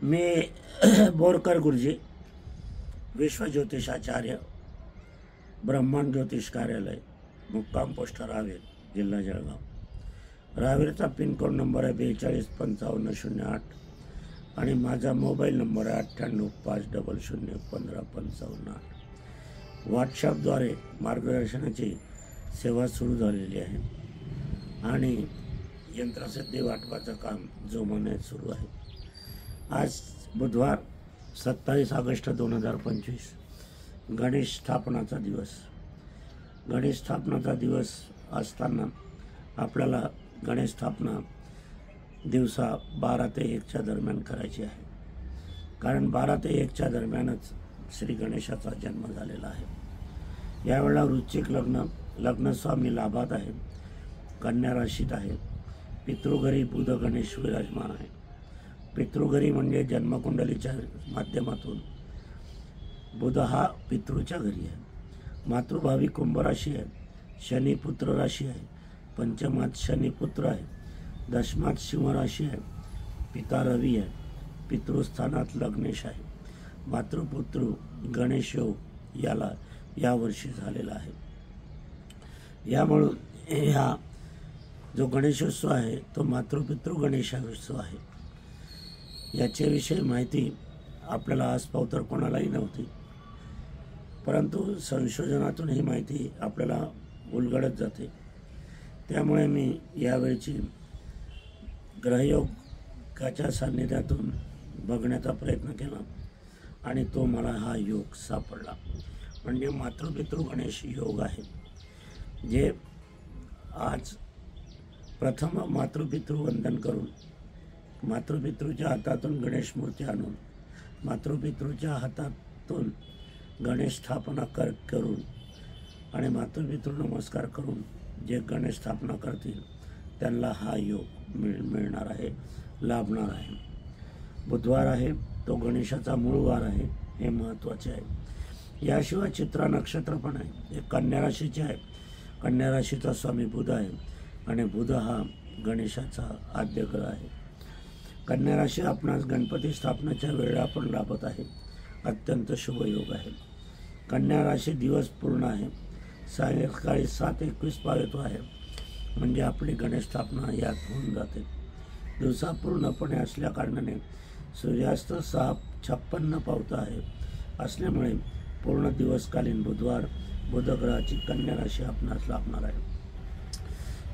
मी बोरकर गुरुजी, विश्व ज्योतिषाचार्य, ब्रह्मांड ज्योतिष कार्यालय, मुक्काम पोस्ट रावेर, जिल्हा जळगाव। रावेरचा पिनकोड नंबर आहे 425508 आणि माझा मोबाईल नंबर आहे 9850015558। व्हॉट्सॲपद्वारे मार्गदर्शनाची सेवा सुरू झालेली आहे आणि यंत्रसिद्धी वाटपाचं काम जोमाने सुरू आहे। आज बुधवार 27 ऑगस्ट 2025 गणेश स्थापनाचा दिवस। गणेश स्थापनाचा दिवस असताना आपल्याला गणेश स्थापना दिवसा 12 ते 1च्या दरम्यान करायची आहे, कारण 12 ते 1च्या दरम्यानच श्री गणेशाचा जन्म झालेला आहे। यावेळेला वृश्चिक लग्नस्वामी लाभात आहे, कन्या राशीत आहे, पितृघरी बुध गणेश विराजमान आहे। पितृघरी म्हणजे जन्मकुंडलीच्या माध्यमातून बुध हा पितृच्या घरी आहे। मातृभावी कुंभ राशी आहे, शनी पुत्र राशी आहे, पंचमात शनी पुत्र आहे, दशमात सिंह राशी आहे, पिता रवी आहे, पितृस्थानात लग्नेश आहे। मातृपुत्र गणेश योग याला यावर्षी झालेला आहे। यामुळे हा जो गणेशोत्सव आहे तो मातृपितृ गणेशोत्सव आहे। याच्याविषयी माहिती आपल्याला आजपाव तर कोणालाही नव्हती, परंतु संशोधनातून ही माहिती आपल्याला उलगडत जाते। त्यामुळे मी यावेळची ग्रहयोगाच्या सान्निध्यातून बघण्याचा प्रयत्न केला आणि तो मला हा योग सापडला, म्हणजे मातृपितृ गणेश योग आहे। जे आज प्रथम मातृपितृ वंदन करून मातृपितृच्या हातातून गणेश मूर्ती आणून मातृपितृच्या हातातून गणेश स्थापना करून आणि मातृपितृ नमस्कार करून जे गणेश स्थापना करतील त्यांना हा योग मिळणार आहे, लाभणार आहे। बुधवार आहे, तो गणेशाचा मूळ वार आहे, हे महत्त्वाचे आहे। याशिवाय चित्रा नक्षत्र पण आहे, हे कन्या राशीचे आहे। कन्या राशीचा स्वामी बुध आहे आणि बुध हा गणेशाचा आद्य ग्रह आहे। कन्या राशी आपणास गणपती स्थापनेच्या वेळेला पण लाभत आहे, अत्यंत शुभ योग आहे। कन्या राशी दिवस पूर्ण आहे, सायंकाळी 7:21 पावेतो आहे, म्हणजे आपली गणेश स्थापना यात होऊन जाते। दिवसा पूर्णपणे असल्या कारणाने सूर्यास्त 6:56 पावत आहे असल्यामुळे पूर्ण दिवसकालीन बुधवार बुधग्रहाची कन्या राशी आपणास लाभणार आहे।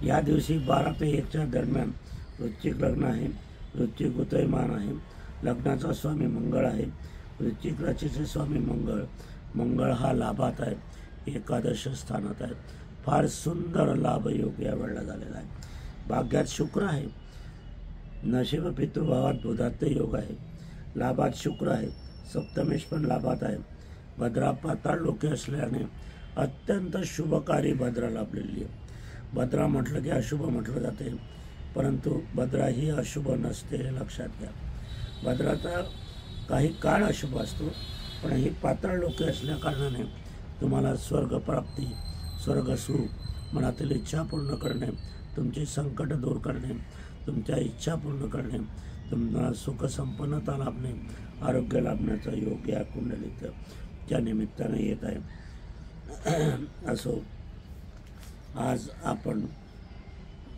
या दिवशी 12 ते 1च्या दरम्यान वृश्चिक लग्न आहे, वृश्चिक उदयमान आहे, लग्नाचा स्वामी मंगळ आहे। वृश्चिक राशीचे स्वामी मंगळ हा लाभात आहे, एकादश स्थानात आहे। फार सुंदर लाभ योग या वेळेला झालेला आहे। भाग्यात शुक्र आहे, नशीब पितृभावात बुधात्य योग आहे, लाभात शुक्र आहे, सप्तमेश पण लाभात आहे। भद्रा पाताळ लोके असल्याने अत्यंत शुभकारी भद्रा लाभलेली आहे। भद्रा म्हटलं की अशुभ म्हटलं जाते, परंतु भद्रा ही अशुभ नसते, हे लक्षात घ्या। भद्राचा काही काळ अशुभ असतो, पण ही पाताळ लोके असल्या कारणाने तुम्हाला स्वर्गप्राप्ती, स्वर्गसुख, मनातील इच्छा पूर्ण करणे, तुमची संकट दूर करणे, तुमच्या इच्छा पूर्ण करणे, तुम्हाला सुखसंपन्नता लाभणे, आरोग्य लाभण्याचा योग या कुंडलीत त्या निमित्ताने येत आहे। असो, आज आपण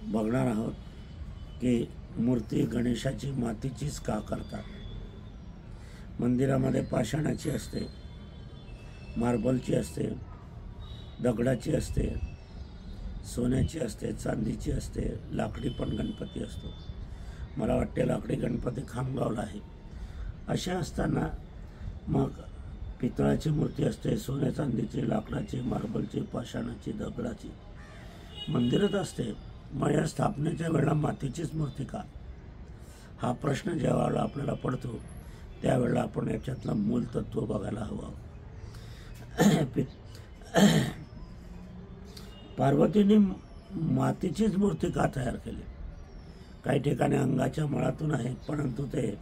बघणार आहोत की मूर्ती गणेशाची मातीचीच का करतात। मंदिरामध्ये पाषाणाची असते, मार्बलची असते, दगडाची असते, सोन्याची असते, चांदीची असते, लाकडी पण गणपती असतो। मला वाटते लाकडी गणपती खामगावला आहे। अशा असताना मग पितळाची मूर्ती असते, सोन्या चांदीची, लाकडाची, मार्बलची, पाषाणाची, दगडाची मंदिरात असते। मग या स्थापनेच्या वेळेला मातीचीच मूर्ती का, हा प्रश्न ज्या वेळेला आपल्याला पडतो त्यावेळेला आपण याच्यातलं मूल तत्व बघायला हवं। पार्वतीने मातीचीच मूर्ती का तयार केली? काही ठिकाणी अंगाच्या मळातून आहे, परंतु ते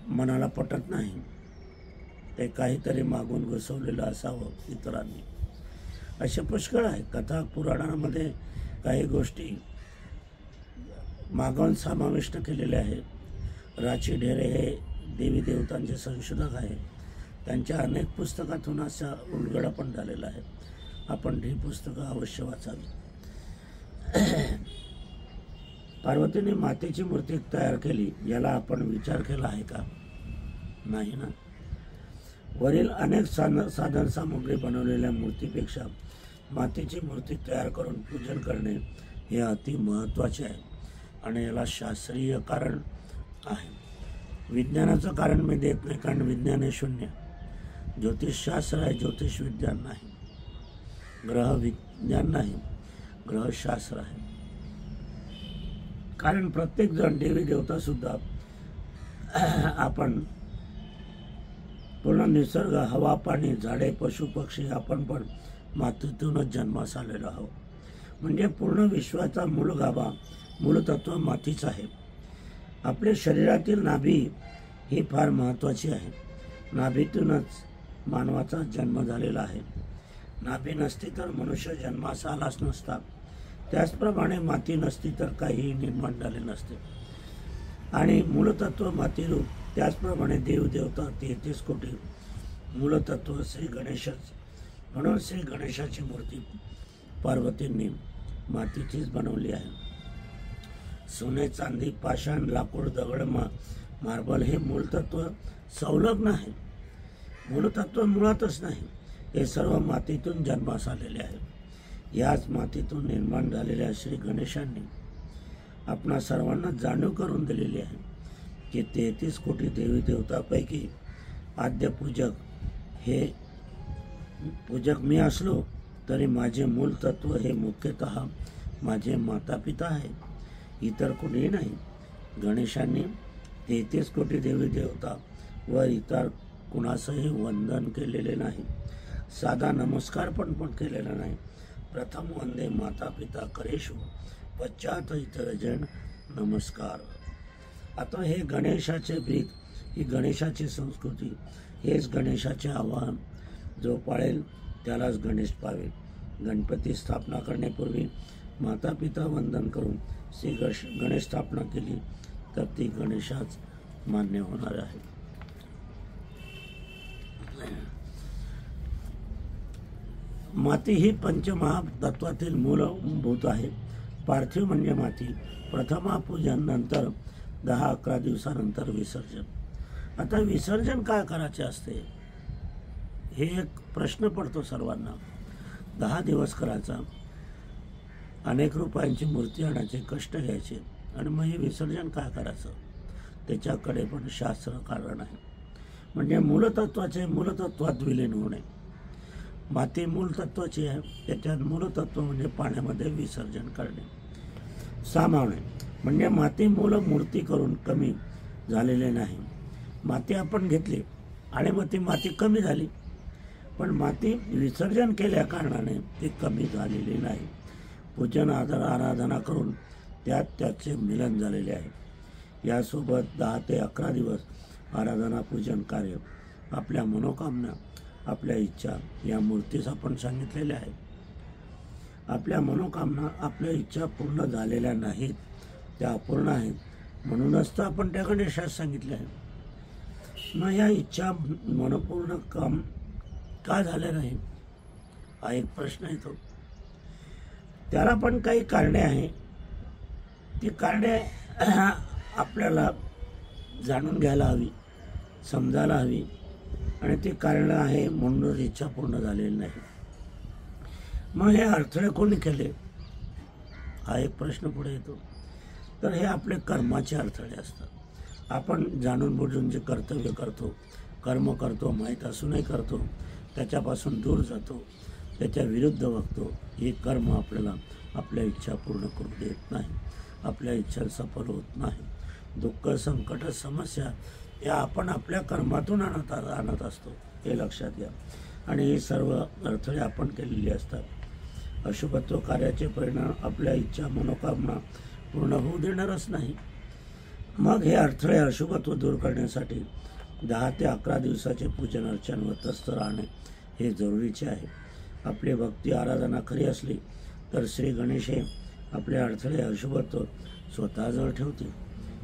मनाला पटत नाही, ते काहीतरी मागून घुसवलेलं असावं इतरांनी। असे पुष्कळ आहे, कथा पुराणामध्ये काही गोष्टी मागून समाविष्ट केलेले आहे। राची ढेरे हे देवी देवतांचे संशोधक आहे. त्यांच्या अनेक पुस्तकातून असा उलगडा पण झालेला आहे. आपण ही पुस्तकं अवश्य वाचावी. पार्वतीने मातेची मूर्ती तयार केली, याला आपण विचार केला आहे का? नाही ना. वरील अनेक साधन सामग्री बनवलेल्या मूर्तीपेक्षा मातेची मूर्ती तयार करून पूजन करणे हे अति महत्त्वाचे आहे आणि याला शास्त्रीय कारण आहे. विज्ञानाचं कारण मी देत नाही, कारण विज्ञान हे शून्य. ज्योतिषशास्त्र आहे, ज्योतिष विज्ञान नाही. ग्रह विज्ञान नाही, ग्रहशास्त्र आहे. कारण प्रत्येक जण देवी देवता सुद्धा आपण पूर्ण निसर्ग, हवा, पाणी, झाडे, पशु पक्षी आपण पण मातीतूनच जन्मास आलेलो आहोत. म्हणजे पूर्ण विश्वाचा मूळ गाभा, मूलतत्व मातीच आहे. आपल्या शरीरातील नाभी ही फार महत्त्वाची आहे. नाभीतूनच मानवाचा जन्म झालेला आहे. नाभी नसती तर मनुष्य जन्मास आलाच नसता. त्याचप्रमाणे माती नसती तर काहीही निर्माण झाले नसते. आणि मूलतत्व मातीरूप, त्याचप्रमाणे देवदेवता 33 कोटी, मूलतत्व श्री गणेशच. म्हणून श्री गणेशाची मूर्ती पार्वतींनी मातीचीच बनवली आहे. सोने, चांदी, पाषाण, लाकूड, दगड, मार्बल हे मूलतत्व संलग्न आहे. मूलतत्व मुळातच नाही. हे सर्व मातीतून जन्मास आलेले आहे. याच मातीतून निर्माण झालेल्या श्री गणेशांनी आपणा सर्वांना जाणीव करून दिलेली आहे की 33 कोटी देवी देवतापैकी आद्य पूजक मी असलो तरी माझे मूल तत्व हे मुख्यतः माझे माता पिता आहे, इतर कोणीही नाही. गणेशांनी 33 कोटी देवी देवता व इतर कुणासही वंदन केलेले नाही. साधा नमस्कार पण केलेला नाही. प्रथम वंदे माता पिता करेशु, पश्चात इतर जन नमस्कार. आता हे गणेशाचे ब्रीद, ही गणेशाची संस्कृती, हेच गणेशाचे आवाहन. जो पाळेल त्यालाच गणेश पावेल. गणपती स्थापना करण्यापूर्वी माता पिता वंदन करून श्री गणेश स्थापना केली तर ती गणेशाच मान्य होणार आहे. माती ही पंचमहातत्वातील मूलभूत आहे. पार्थिव म्हणजे माती. प्रथमापूजन, नंतर 10-11 दिवसानंतर विसर्जन. आता विसर्जन काय करायचे असते हे एक प्रश्न पडतो सर्वांना. 10 दिवस करायचा, अनेक रुपयांची मूर्ती आणायची, कष्ट घ्यायचे आणि मग हे विसर्जन काय करायचं, त्याच्याकडे पण शास्त्र कारण आहे. म्हणजे मूलतत्वाचे मूलतत्वात विलीन होणे. माती मूलतत्वाची आहे, त्याच्यात मूलतत्व म्हणजे पाण्यामध्ये विसर्जन करणे, सामावणे. म्हणजे माती मूल मूर्ती करून कमी झालेले नाही. माती आपण घेतली आणि मग ती माती कमी झाली, पण माती विसर्जन केल्या कारणाने ती कमी झालेली नाही. पूजन आराधना करून त्याचे मिलन झालेले आहे. यासोबत 10 ते 11 दिवस आराधना पूजन कार्य, आपल्या मनोकामना, आपल्या इच्छा या मूर्तीस आपण सांगितलेल्या आहेत. आपल्या मनोकामना, आपल्या इच्छा पूर्ण झालेल्या नाहीत, त्या अपूर्ण आहेत. म्हणूनच तर आपण त्या गणेशास सांगितले आहे. मग या इच्छा मनपूर्ण काम का झाले नाही हा एक प्रश्न येतो. त्याला पण काही कारणे आहे. ती कारणे आपल्याला जाणून घ्यायला हवी, समजायला हवी. आणि ती कारण आहे म्हणूनच इच्छा पूर्ण झालेली नाही. मग हे अडथळे कोणी केले हा एक प्रश्न पुढे येतो. तर हे आपले कर्माचे अडथळे असतात. आपण जाणून बुजून जे कर्तव्य करतो, कर्म करतो, माहीत असूनही करतो, त्याच्यापासून दूर जातो, त्याच्या विरुद्ध वागतो. हे कर्म आपल्याला आपल्या इच्छा पूर्ण करू देत नाही, आपल्या इच्छा सफल होत नाही. दुःख, संकट, समस्या या आपण आपल्या कर्मातून आणत असतो, हे लक्षात घ्या. आणि हे सर्व अडथळे आपण केलेले असतात. अशुभत्व कार्याचे परिणाम आपल्या इच्छा मनोकामना पूर्ण होऊ देणारच नाही. मग हे अडथळे अशुभत्व दूर करण्यासाठी 10 ते 11 दिवसाचे पूजन अर्चन व तस्त राहणे हे जरुरीचे आहे. आपली भक्ती आराधना खरी असली तर श्री गणेश हे आपले अडथळे अशुभत्व स्वतःजवळ ठेवतील.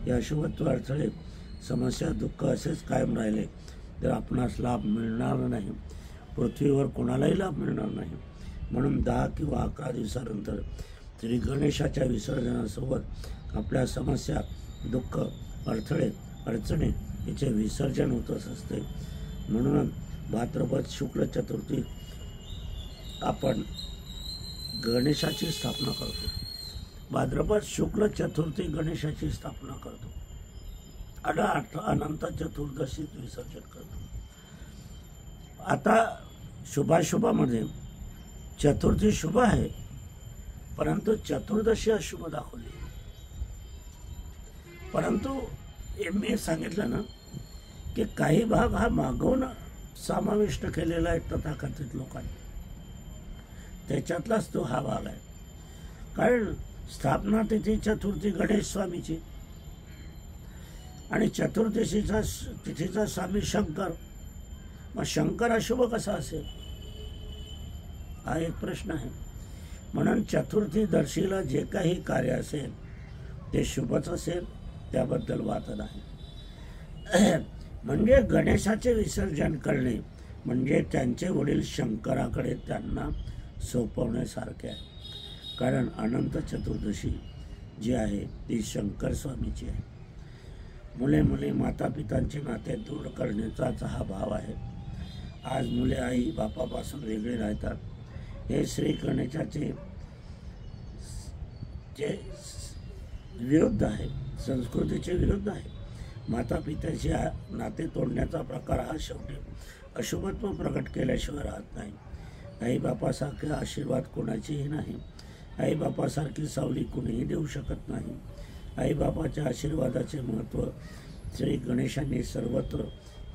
हे अशुभत्व अडथळे समस्या दुःख असेच कायम राहिले तर आपणास लाभ मिळणार नाही, पृथ्वीवर कोणालाही लाभ मिळणार नाही. म्हणून 10 किंवा 11 दिवसानंतर श्री गणेशाच्या विसर्जनासोबत आपल्या समस्या दुःख अडथळे अडचणी याचे विसर्जन होतच असते. म्हणून भाद्रपद शुक्ल चतुर्थी आपण गणेशाची स्थापना करतो. भाद्रपद शुक्ल चतुर्थी गणेशाची स्थापना करतो आणि अनंत चतुर्दशीत विसर्जन करतो. आता शुभाशुभामध्ये चतुर्थी शुभ आहे, परंतु चतुर्दशी अशुभ दाखवली. परंतु मी सांगितलं ना की काही भाग हा मागवून समाविष्ट केलेला आहे तथाकथित लोकांनी, त्याच्यातलाच तो हा भाग आहे. कारण स्थापना तिथी चतुर्थी गणेश स्वामीची आणि चतुर्दशीचा तिथीचा स्वामी शंकर, मग शंकर अशुभ कसा असेल हा एक प्रश्न आहे. म्हणून चतुर्थी दर्शीला जे काही कार्य असेल ते शुभच असेल, त्याबद्दल वाद नाही. म्हणजे गणेशाचे विसर्जन करणे म्हणजे त्यांचे वडील शंकराकडे त्यांना सोपवण्यासारखे आहे. कारण अनंत चतुर्दशी जी आहे ती शंकर स्वामीची आहे. मुले मुले माता पितांचे नाते दूर करण्याचाच हा भाव आहे. आज मुले आई बापापासून वेगळे राहतात, हे श्री गणेशाचे जे विरुद्ध आहे, संस्कृतीचे विरुद्ध आहे. माता पित्याचे नाते तोडण्याचा प्रकार हा शेवटी अशुभत्व प्रकट केल्याशिवाय राहत नाही. आई बापासारखे आशीर्वाद कोणाचेही नाही. आई बापासारखी सावली कोणीही देऊ शकत नाही. आई बापाच्या आशीर्वादाचे महत्त्व श्री गणेशांनी सर्वत्र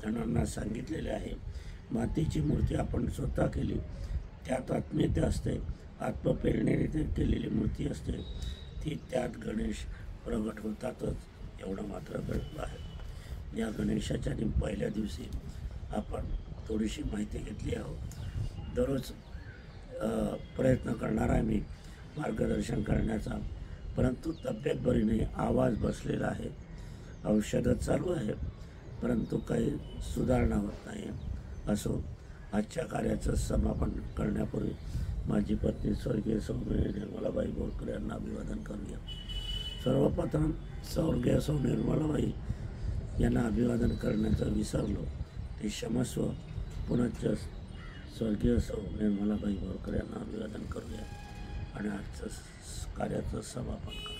जणांना सांगितलेले आहे. मातीची मूर्ती आपण स्वतः केली त्यात आत्मीयता असते, आत्मप्रेरणेने केलेली मूर्ती असते ती, त्यात गणेश प्रगट होतातच, एवढं मात्र कळलं आहे. या गणेशाच्या पहिल्या दिवशी आपण थोडीशी माहिती घेतली आहोत. दररोज प्रयत्न करणार आहे मी मार्गदर्शन करण्याचा, परंतु तब्येत बरी नाही, आवाज बसलेला आहे, औषधं चालू आहे, परंतु काही सुधारणा होत नाही. असो, आजच्या कार्याचं समापन करण्यापूर्वी माझी पत्नी स्वर्गीय सौम्य निर्मलाबाई बोरकर यांना अभिवादन करूया. सर्वप्रथम स्वर्गीय सौ निर्मलाबाई यांना अभिवादन करण्याचं विसरलो ते क्षमस्व. पुनश्च स्वर्गीय सौ निर्मलाबाई बोरकर यांना अभिवादन करूया आणि आजचं कार्याचं समापन करूया.